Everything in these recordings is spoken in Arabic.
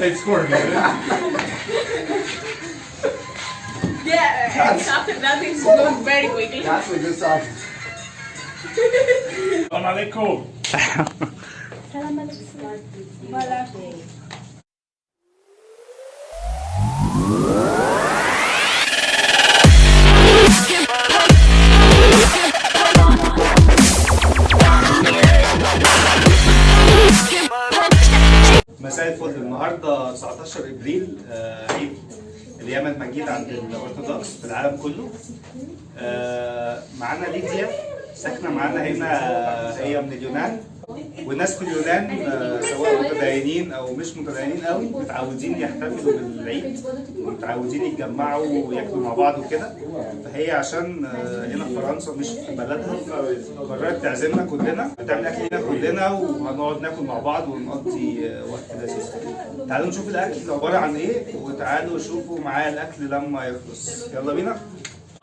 They scored, man. Yeah, and after that it's going very quickly. That's a good song. Salam alaikum. مساء الفل. النهارده 19 ابريل عيد اليمن مجيد عند الارثوذكس في العالم كله. معانا ليديا ساكنه معانا هنا، هي من اليونان، والناس في اليونان سواء متدينين او مش متدينين قوي متعودين يحتفلوا بالعيد ومتعودين يتجمعوا وياكلوا مع بعض وكده. فهي عشان هنا في فرنسا مش في بلدها قررت تعزمنا كلنا، بتعمل اكل لنا كلنا وهنقعد ناكل مع بعض ونقضي وقت لذيذ. تعالوا نشوف الاكل عباره عن ايه، وتعالوا شوفوا معايا الاكل لما يخلص. يلا بينا.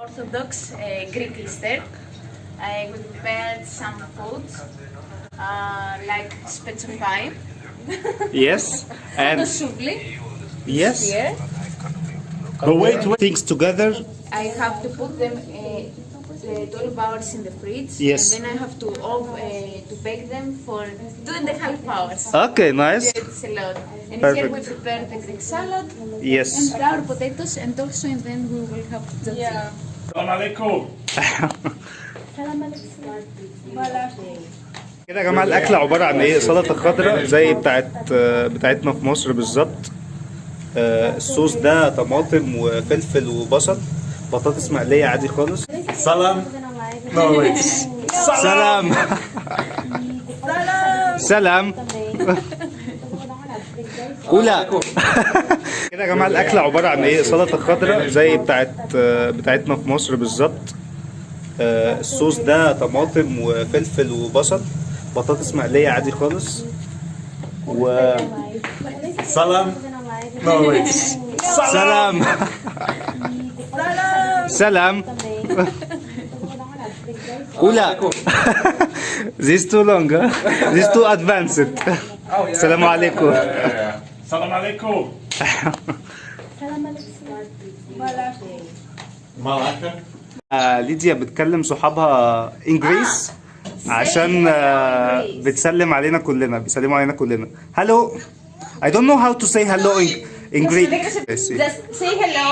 Orthodox Greek Easter. We prepared some food like spetsofai. Yes, and Souvli. yes. Here. But wait, things together. I have to put them 12 hours in the fridge. Yes. And then I have to bake them for 2.5 hours. Okay, nice. It's a lot. And Perfect. here we prepare the Greek salad. Yes. And flour potatoes, and also and then we will have tzatziki. Yeah. Salam alaikum. كده يا جماعه الاكل عباره عن ايه؟ سلطه خضراء زي بتاعتنا في مصر بالظبط. الصوص ده طماطم وفلفل وبصل، بطاطس مقليه عادي خالص. سلام. سلام. سلام. أولى. كده يا جماعه الاكل عباره عن ايه؟ سلطه خضراء زي بتاعتنا في مصر بالظبط. الصوص ده طماطم وفلفل وبصل، بطاطس مقليه عادي خالص. سلام. سلام. سلام. أولى. This too long, huh? This too advanced. السلام عليكم. السلام عليكم. ليديا بتكلم صحابها انجليز عشان بتسلم علينا كلنا، بيسلموا علينا كلنا. Hello. I don't know how to say hello in Greek. Just say hello.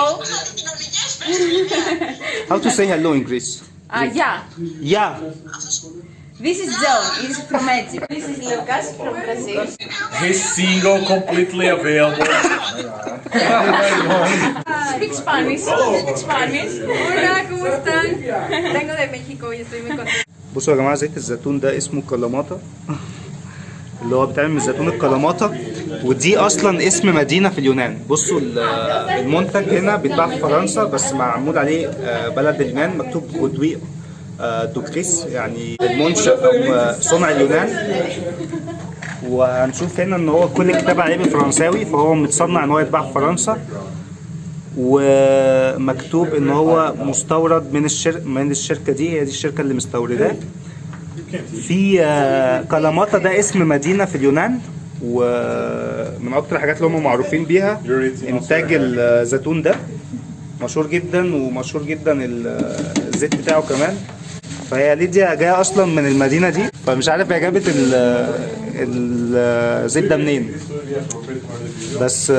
How to say hello in Greece? Yeah. Yeah. This is John. He's from Egypt. This is Lucas from Brazil. He's single, completely available. Speak Spanish. Speak Spanish. Hola, ¿cómo están? Vengo de México y estoy muy contenta. بصوا يا جماعه، زيت الزيتون ده اسمه كلاماتا، اللي هو بيتعمل من الزيتون الكلاماتا، ودي اصلا اسم مدينه في اليونان. بصوا المنتج هنا بيتباع في فرنسا بس معمول عليه بلد اليونان، مكتوب برودوي دوكريس، يعني المنشأ او صنع اليونان. وهنشوف هنا ان هو كل كتاب عليه بالفرنساوي، فهو متصنع ان هو يتباع في فرنسا، ومكتوب ان هو مستورد من الشركه دي، هي دي الشركه اللي مستورداه. في كلاماتا ده اسم مدينه في اليونان، ومن اكتر الحاجات اللي هم معروفين بيها انتاج الزيتون ده، مشهور جدا، ومشهور جدا الزيت بتاعه كمان. فهي ليديا جايه اصلا من المدينه دي، فمش عارف هي جابت الزيت ده منين، بس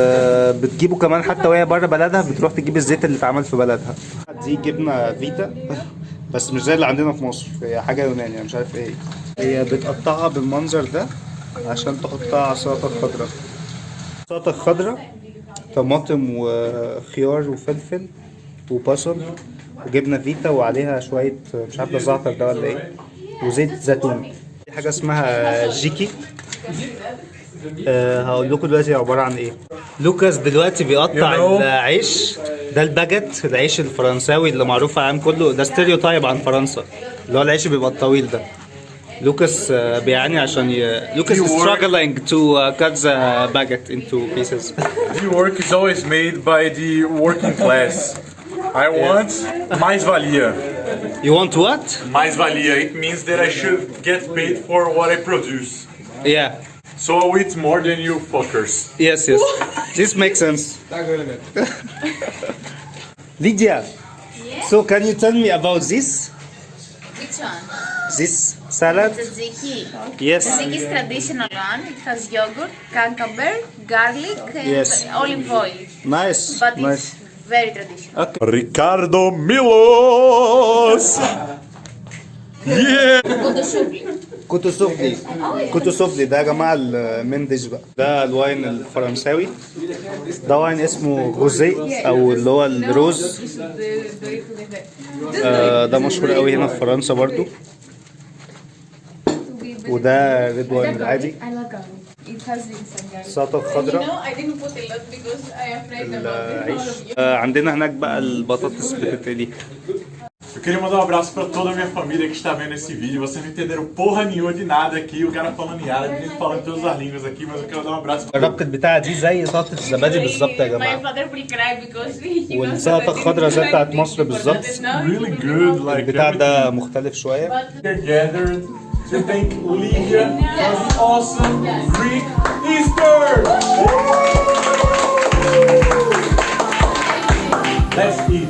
بتجيبه كمان حتى وهي بره بلدها، بتروح تجيب الزيت اللي اتعمل في بلدها. دي جبنه فيتا بس مش زي اللي عندنا في مصر، هي حاجه يونانيه يعني مش عارف ايه. هي بتقطعها بالمنظر ده عشان تحطها على السلطه الخضراء. السلطه الخضراء طماطم وخيار وفلفل وبصل وجبنه فيتا، وعليها شويه مش عارف ده زعتر ده ولا ايه، وزيت زيتون. دي حاجه اسمها جيكي. هقول لكم دلوقتي عباره عن ايه. لوكاس دلوقتي بيقطع العيش ده، الباجيت، العيش الفرنساوي اللي معروف في العالم كله، ده ستيريوتايب عن فرنسا، اللي هو العيش اللي بيبقى الطويل ده. لوكاس بيعاني عشان لوكاس is struggling to cut the baguette into pieces. The work is always made by the working class. I want mais-valia. You want what? Mais-valia. It means that I should get paid for what I produce. Yeah. So I'll eat more than you fuckers. Yes, yes. This makes sense. Lydia, so can you tell me about this? Which one? This salad? The tzatziki. Yes. Tzatziki is traditional one. It has yogurt, cucumber, garlic, and Yes. olive oil. Nice. But Nice. it's very traditional. Ricardo Milos! Yeah! Kudu shuvli. كوتو سوفلي. كوتو سوفلي ده يا جماعة المندج بقى. ده الواين الفرنساوي. ده واين اسمه غوزي او اللي هو الروز. ده مشهور قوي هنا في فرنسا برضو. وده ريد واين العادي. I like garlic. It has some garlic. سلطة خضراء. I didn't put a lot because I am afraid about العيش. عندنا هناك بقى البطاطس بتتقلي. Eu queria mandar um abraço pra toda a minha família que está vendo esse vídeo. Vocês não entenderam porra nenhuma de nada aqui. O cara falando em árabe, gente falando todas as línguas aqui, mas eu quero dar um abraço pra الربط بتاعها دي زي سلطة الزبادي بالظبط يا My جماعة. father will cry because he knows والسلطة that I الخضراء زي didn't بتاعت try مصر it, but بالظبط. now really he will good. know. Like البتاع everything. ده مختلف شوية. We're gathered to thank Lydia for the awesome Greek Easter. Let's eat.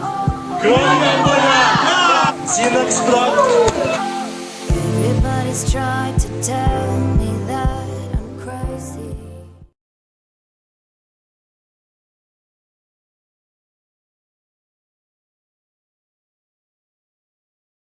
See you next vlog. Everybody's tried to tell me